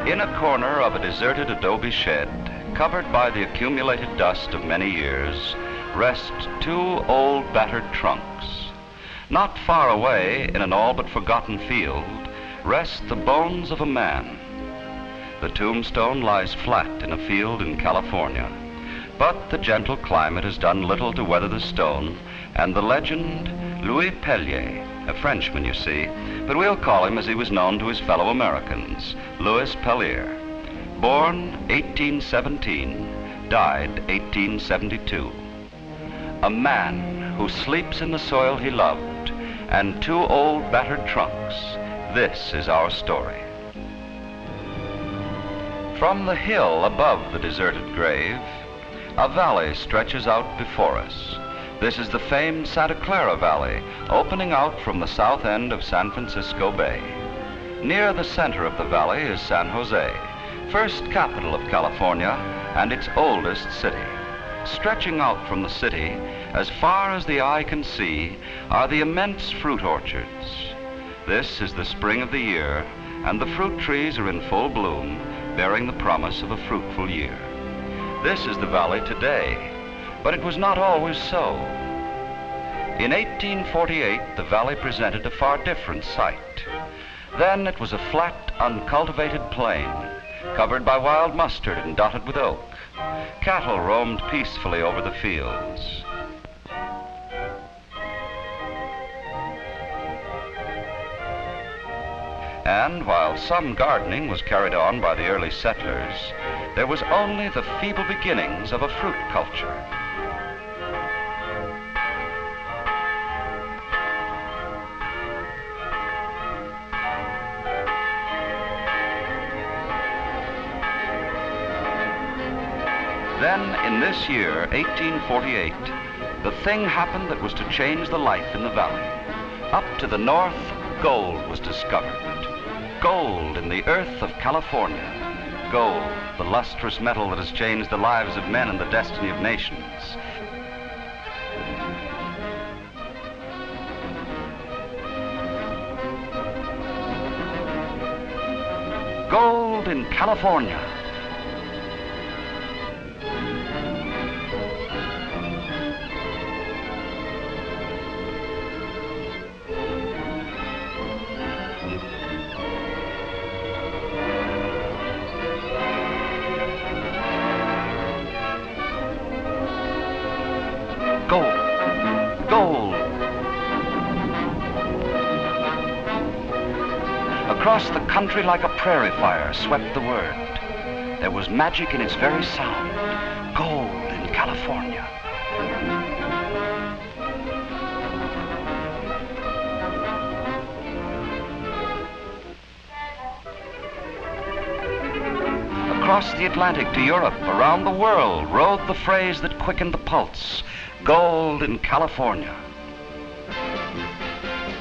In a corner of a deserted adobe shed, covered by the accumulated dust of many years, rest two old battered trunks. Not far away, in an all but forgotten field, rest the bones of a man. The tombstone lies flat in a field in California, but the gentle climate has done little to weather the stone, and the legend, Louis Pellier, a Frenchman, you see, but we'll call him as he was known to his fellow Americans, Louis Pellier. Born 1817, died 1872. A man who sleeps in the soil he loved, and two old battered trunks. This is our story. From the hill above the deserted grave, a valley stretches out before us. This is the famed Santa Clara Valley, opening out from the south end of San Francisco Bay. Near the center of the valley is San Jose, first capital of California and its oldest city. Stretching out from the city, as far as the eye can see, are the immense fruit orchards. This is the spring of the year, and the fruit trees are in full bloom, bearing the promise of a fruitful year. This is the valley today, but it was not always so. In 1848, the valley presented a far different sight. Then it was a flat, uncultivated plain, covered by wild mustard and dotted with oak. Cattle roamed peacefully over the fields. And while some gardening was carried on by the early settlers, there was only the feeble beginnings of a fruit culture. Then, in this year, 1848, the thing happened that was to change the life in the valley. Up to the north, gold was discovered. Gold in the earth of California. Gold, the lustrous metal that has changed the lives of men and the destiny of nations. Gold in California. Gold. Across the country like a prairie fire swept the word. There was magic in its very sound. Gold in California. Across the Atlantic to Europe, around the world, rode the phrase that quickened the pulse. Gold in California.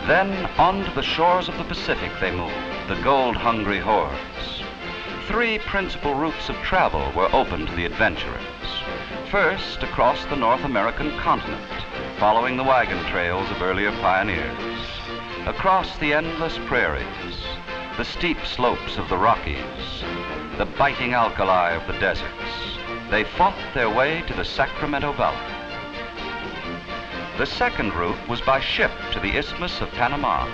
Then onto the shores of the Pacific they moved, the gold-hungry hordes. Three principal routes of travel were open to the adventurers. First, across the North American continent, following the wagon trails of earlier pioneers. Across the endless prairies, the steep slopes of the Rockies, the biting alkali of the deserts, they fought their way to the Sacramento Valley. The second route was by ship to the Isthmus of Panama.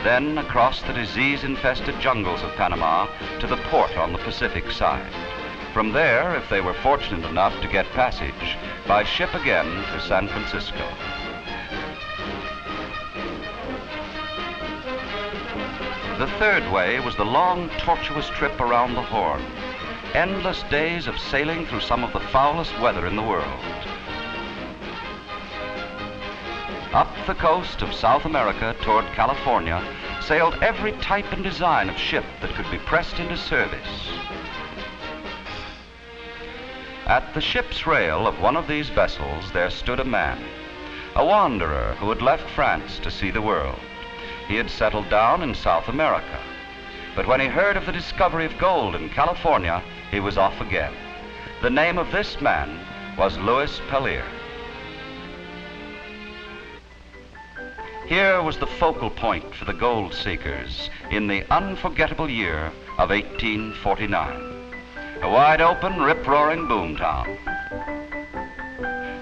Then across the disease-infested jungles of Panama to the port on the Pacific side. From there, if they were fortunate enough to get passage, by ship again to San Francisco. The third way was the long, tortuous trip around the Horn. Endless days of sailing through some of the foulest weather in the world. Up the coast of South America toward California sailed every type and design of ship that could be pressed into service. At the ship's rail of one of these vessels there stood a man, a wanderer who had left France to see the world. He had settled down in South America, but when he heard of the discovery of gold in California, he was off again. The name of this man was Louis Pellier. Here was the focal point for the gold seekers in the unforgettable year of 1849. A wide-open, rip-roaring boomtown.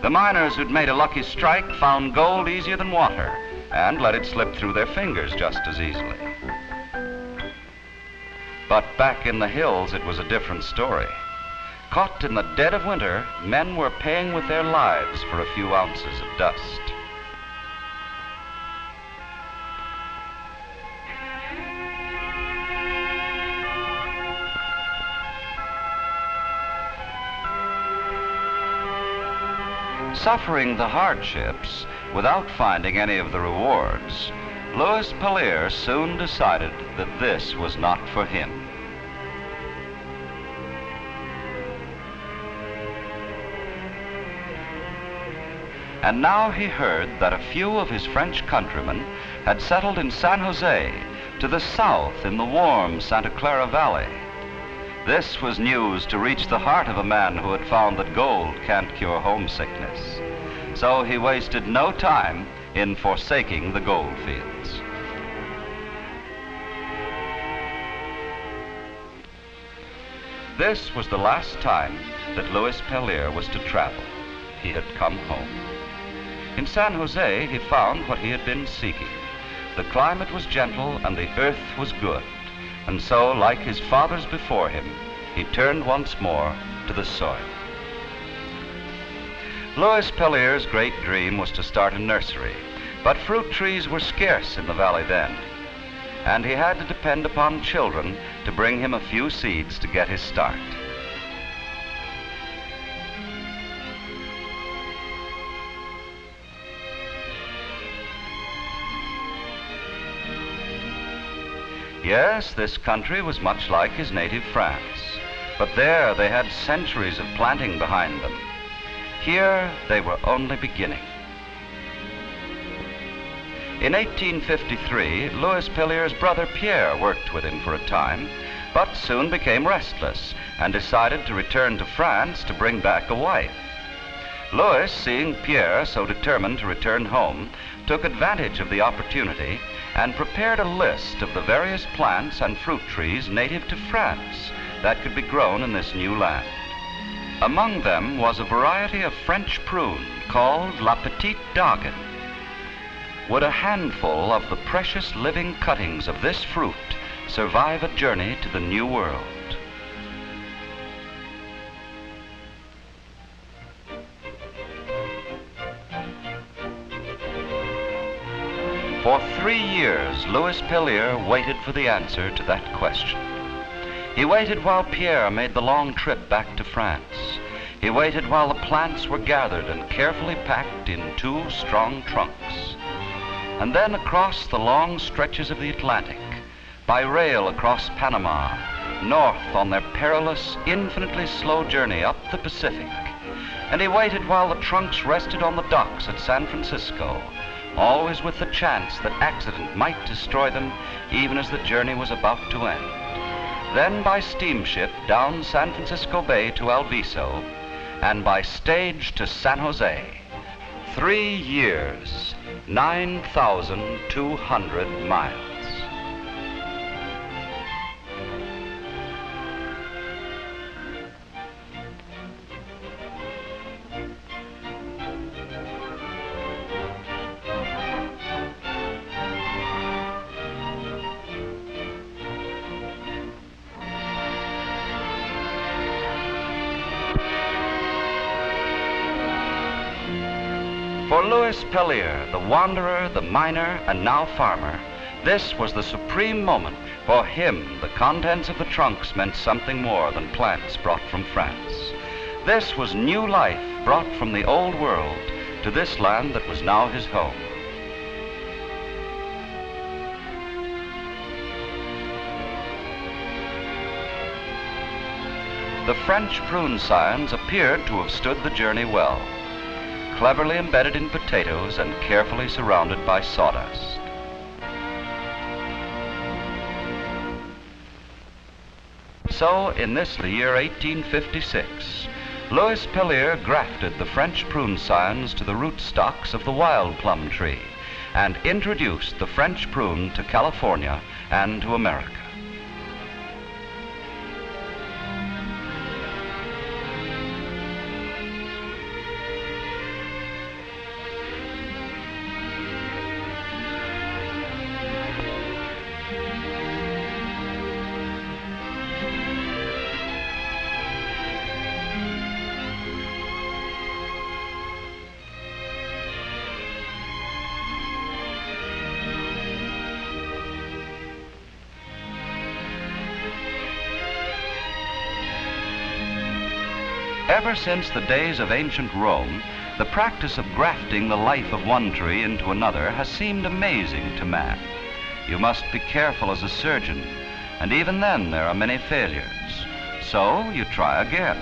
The miners who'd made a lucky strike found gold easier than water and let it slip through their fingers just as easily. But back in the hills, it was a different story. Caught in the dead of winter, men were paying with their lives for a few ounces of dust. Suffering the hardships without finding any of the rewards, Louis Pellier soon decided that this was not for him. And now he heard that a few of his French countrymen had settled in San Jose, to the south in the warm Santa Clara Valley. This was news to reach the heart of a man who had found that gold can't cure homesickness. So he wasted no time in forsaking the gold fields. This was the last time that Louis Pellier was to travel. He had come home. In San Jose, he found what he had been seeking. The climate was gentle and the earth was good. And so, like his fathers before him, he turned once more to the soil. Louis Pellier's great dream was to start a nursery, but fruit trees were scarce in the valley then, and he had to depend upon children to bring him a few seeds to get his start. Yes, this country was much like his native France, but there they had centuries of planting behind them. Here they were only beginning. In 1853, Louis Pellier's brother Pierre worked with him for a time, but soon became restless and decided to return to France to bring back a wife. Louis, seeing Pierre so determined to return home, took advantage of the opportunity and prepared a list of the various plants and fruit trees native to France that could be grown in this new land. Among them was a variety of French prune called La Petite Dagen. Would a handful of the precious living cuttings of this fruit survive a journey to the New World? For 3 years, Louis Pellier waited for the answer to that question. He waited while Pierre made the long trip back to France. He waited while the plants were gathered and carefully packed in 2 strong trunks. And then across the long stretches of the Atlantic, by rail across Panama, north on their perilous, infinitely slow journey up the Pacific. And he waited while the trunks rested on the docks at San Francisco, always with the chance that accident might destroy them even as the journey was about to end. Then by steamship down San Francisco Bay to Alviso, and by stage to San Jose. 3 years, 9,200 miles. For Louis Pellier, the wanderer, the miner, and now farmer, this was the supreme moment. For him, the contents of the trunks meant something more than plants brought from France. This was new life brought from the old world to this land that was now his home. The French prune scions appeared to have stood the journey well, cleverly embedded in potatoes and carefully surrounded by sawdust. So, in this, the year 1856, Louis Pellier grafted the French prune scions to the rootstocks of the wild plum tree and introduced the French prune to California and to America. Ever since the days of ancient Rome, the practice of grafting the life of one tree into another has seemed amazing to man. You must be careful as a surgeon, and even then there are many failures. So you try again.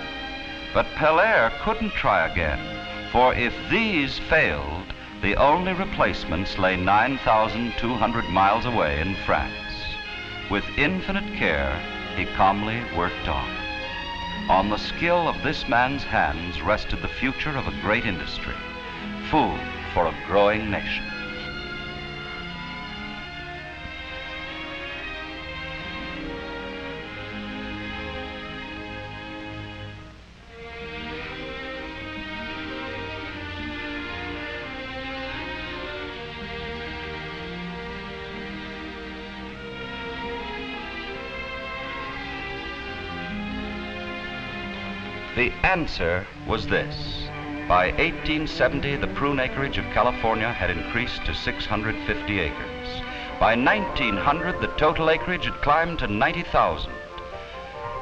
But Pellaert couldn't try again, for if these failed, the only replacements lay 9,200 miles away in France. With infinite care, he calmly worked on. On the skill of this man's hands rested the future of a great industry, food for a growing nation. The answer was this. By 1870, the prune acreage of California had increased to 650 acres. By 1900, the total acreage had climbed to 90,000.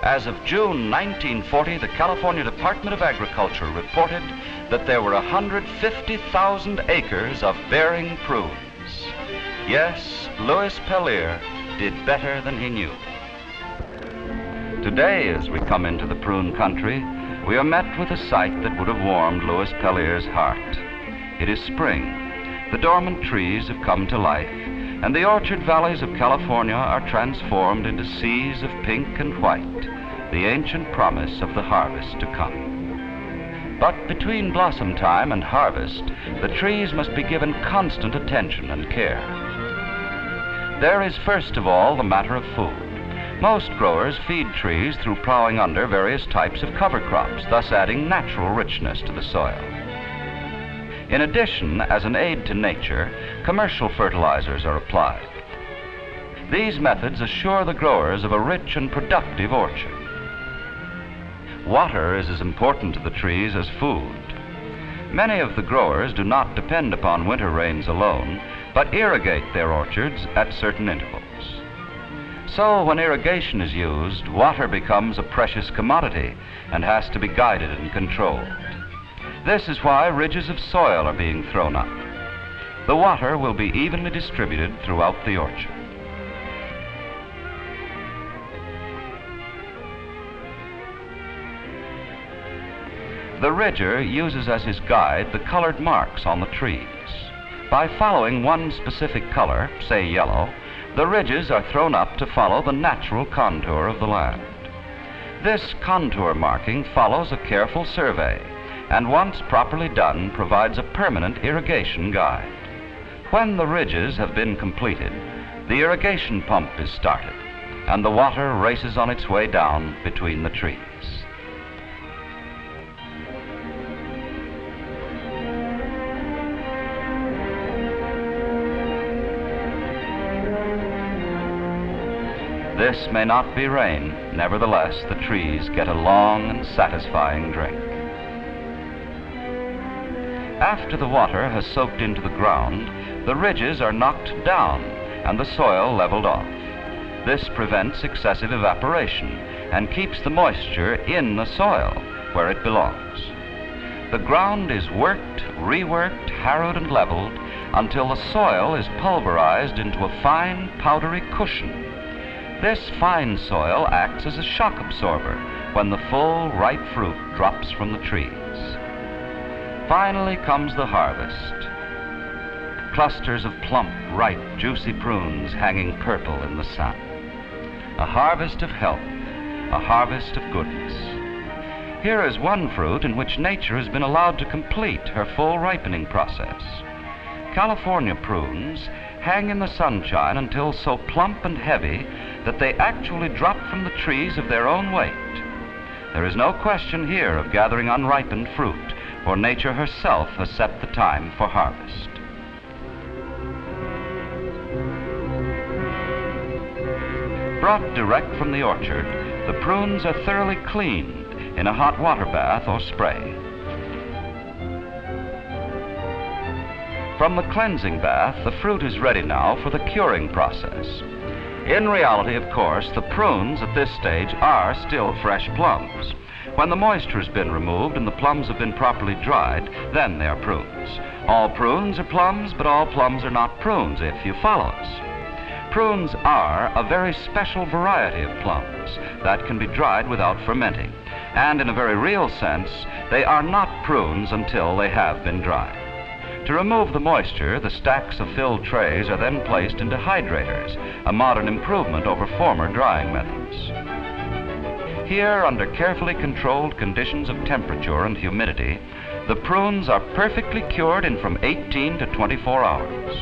As of June 1940, the California Department of Agriculture reported that there were 150,000 acres of bearing prunes. Yes, Louis Pellaert did better than he knew. Today, as we come into the prune country, we are met with a sight that would have warmed Louis Pellaert's heart. It is spring. The dormant trees have come to life, and the orchard valleys of California are transformed into seas of pink and white, the ancient promise of the harvest to come. But between blossom time and harvest, the trees must be given constant attention and care. There is first of all the matter of food. Most growers feed trees through plowing under various types of cover crops, thus adding natural richness to the soil. In addition, as an aid to nature, commercial fertilizers are applied. These methods assure the growers of a rich and productive orchard. Water is as important to the trees as food. Many of the growers do not depend upon winter rains alone, but irrigate their orchards at certain intervals. So when irrigation is used, water becomes a precious commodity and has to be guided and controlled. This is why ridges of soil are being thrown up. The water will be evenly distributed throughout the orchard. The ridger uses as his guide the colored marks on the trees. By following one specific color, say yellow, the ridges are thrown up to follow the natural contour of the land. This contour marking follows a careful survey, and once properly done, provides a permanent irrigation guide. When the ridges have been completed, the irrigation pump is started, and the water races on its way down between the trees. This may not be rain, nevertheless, the trees get a long and satisfying drink. After the water has soaked into the ground, the ridges are knocked down and the soil leveled off. This prevents excessive evaporation and keeps the moisture in the soil where it belongs. The ground is worked, reworked, harrowed, and leveled until the soil is pulverized into a fine, powdery cushion. This fine soil acts as a shock absorber when the full, ripe fruit drops from the trees. Finally comes the harvest. Clusters of plump, ripe, juicy prunes hanging purple in the sun. A harvest of health, a harvest of goodness. Here is one fruit in which nature has been allowed to complete her full ripening process. California prunes hang in the sunshine until so plump and heavy that they actually drop from the trees of their own weight. There is no question here of gathering unripened fruit, for nature herself has set the time for harvest. Brought direct from the orchard, the prunes are thoroughly cleaned in a hot water bath or spray. From the cleansing bath, the fruit is ready now for the curing process. In reality, of course, the prunes at this stage are still fresh plums. When the moisture has been removed and the plums have been properly dried, then they are prunes. All prunes are plums, but all plums are not prunes, if you follow us. Prunes are a very special variety of plums that can be dried without fermenting. And in a very real sense, they are not prunes until they have been dried. To remove the moisture, the stacks of filled trays are then placed into hydrators, a modern improvement over former drying methods. Here, under carefully controlled conditions of temperature and humidity, the prunes are perfectly cured in from 18 to 24 hours.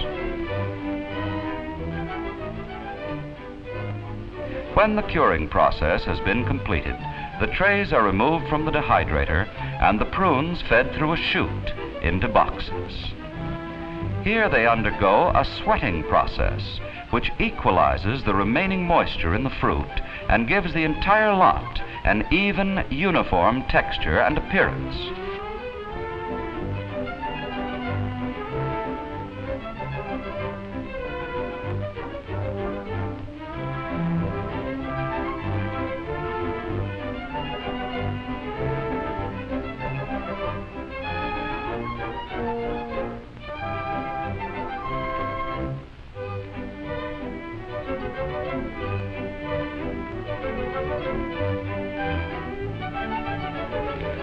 When the curing process has been completed, the trays are removed from the dehydrator and the prunes fed through a chute into boxes. Here they undergo a sweating process, which equalizes the remaining moisture in the fruit and gives the entire lot an even, uniform texture and appearance.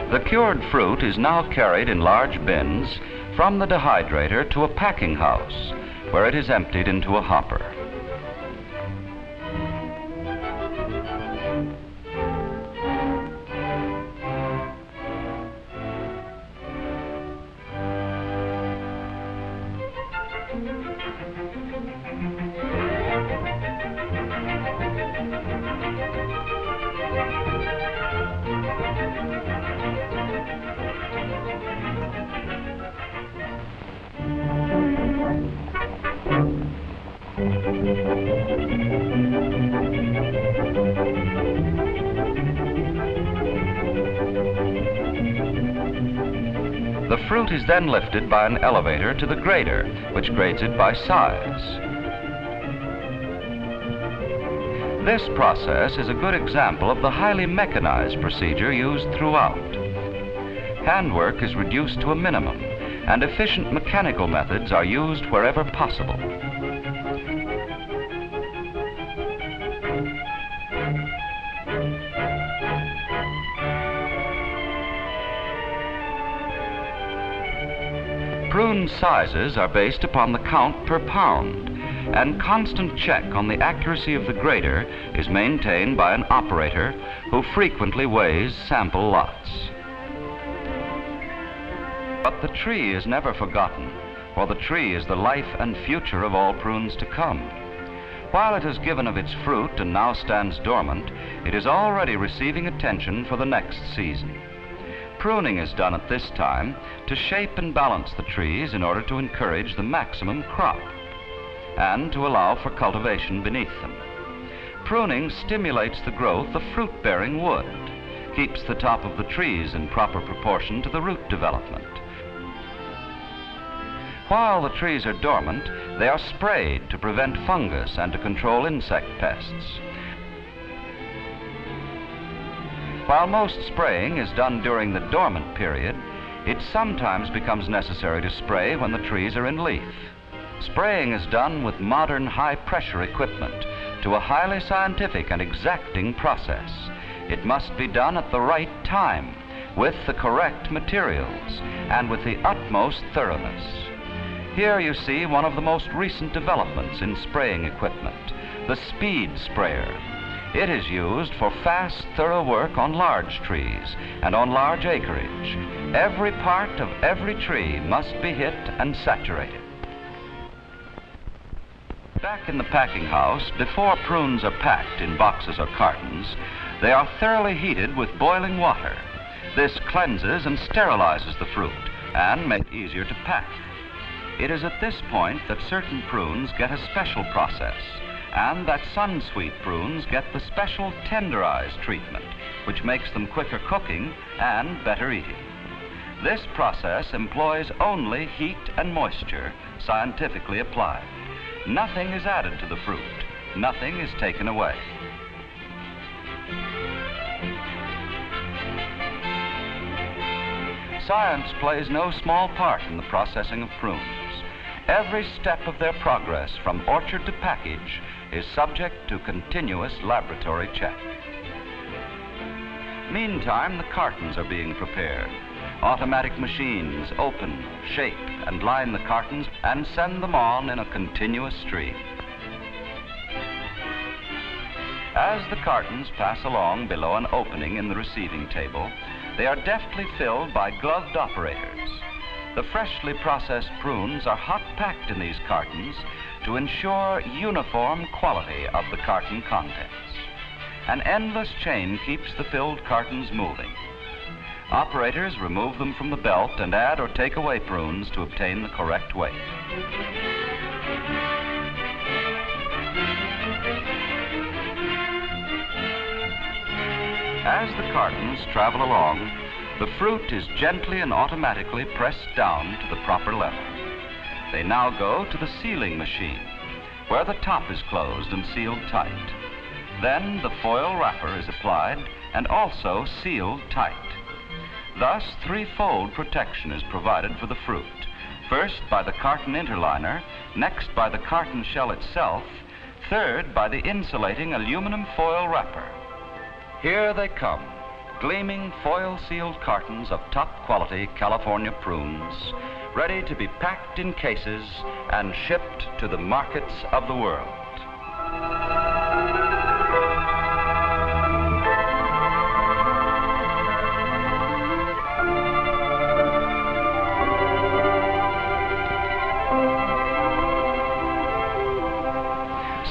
The cured fruit is now carried in large bins from the dehydrator to a packing house, where it is emptied into a hopper. The fruit is then lifted by an elevator to the grader, which grades it by size. This process is a good example of the highly mechanized procedure used throughout. Handwork is reduced to a minimum, and efficient mechanical methods are used wherever possible. Prune sizes are based upon the count per pound, and constant check on the accuracy of the grader is maintained by an operator who frequently weighs sample lots. But the tree is never forgotten, for the tree is the life and future of all prunes to come. While it has given of its fruit and now stands dormant, it is already receiving attention for the next season. Pruning is done at this time to shape and balance the trees in order to encourage the maximum crop and to allow for cultivation beneath them. Pruning stimulates the growth of fruit-bearing wood, keeps the top of the trees in proper proportion to the root development. While the trees are dormant, they are sprayed to prevent fungus and to control insect pests. While most spraying is done during the dormant period, it sometimes becomes necessary to spray when the trees are in leaf. Spraying is done with modern high-pressure equipment to a highly scientific and exacting process. It must be done at the right time, with the correct materials, and with the utmost thoroughness. Here you see one of the most recent developments in spraying equipment, the speed sprayer. It is used for fast, thorough work on large trees and on large acreage. Every part of every tree must be hit and saturated. Back in the packing house, before prunes are packed in boxes or cartons, they are thoroughly heated with boiling water. This cleanses and sterilizes the fruit and makes it easier to pack. It is at this point that certain prunes get a special process, and that Sunsweet prunes get the special tenderized treatment, which makes them quicker cooking and better eating. This process employs only heat and moisture, scientifically applied. Nothing is added to the fruit. Nothing is taken away. Science plays no small part in the processing of prunes. Every step of their progress from orchard to package is subject to continuous laboratory check. Meantime, the cartons are being prepared. Automatic machines open, shape, and line the cartons and send them on in a continuous stream. As the cartons pass along below an opening in the receiving table, they are deftly filled by gloved operators. The freshly processed prunes are hot packed in these cartons to ensure uniform quality of the carton contents. An endless chain keeps the filled cartons moving. Operators remove them from the belt and add or take away prunes to obtain the correct weight. As the cartons travel along, the fruit is gently and automatically pressed down to the proper level. They now go to the sealing machine, where the top is closed and sealed tight. Then the foil wrapper is applied and also sealed tight. Thus, threefold protection is provided for the fruit. First by the carton interliner, next by the carton shell itself, third by the insulating aluminum foil wrapper. Here they come, gleaming foil-sealed cartons of top-quality California prunes, ready to be packed in cases and shipped to the markets of the world.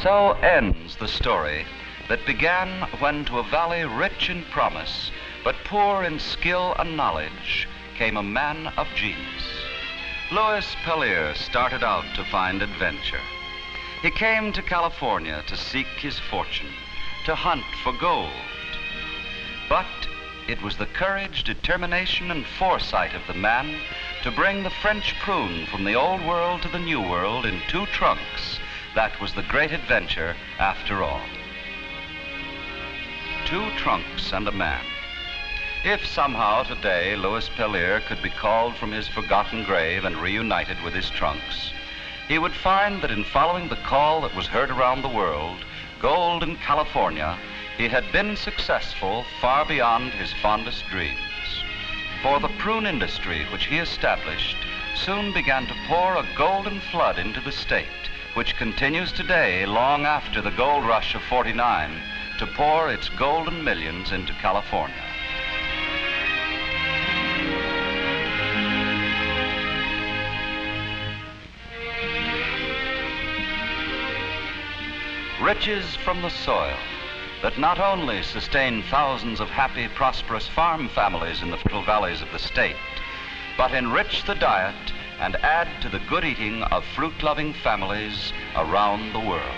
So ends the story that began when to a valley rich in promise, but poor in skill and knowledge, came a man of genius. Louis Pellier started out to find adventure. He came to California to seek his fortune, to hunt for gold. But it was the courage, determination, and foresight of the man to bring the French prune from the old world to the new world in 2 trunks that was the great adventure after all. 2 trunks and a man. If somehow today Louis Pellier could be called from his forgotten grave and reunited with his trunks, he would find that in following the call that was heard around the world, gold in California, he had been successful far beyond his fondest dreams. For the prune industry which he established soon began to pour a golden flood into the state, which continues today, long after the gold rush of '49, to pour its golden millions into California. Riches from the soil that not only sustain thousands of happy, prosperous farm families in the fertile valleys of the state, but enrich the diet and add to the good eating of fruit-loving families around the world.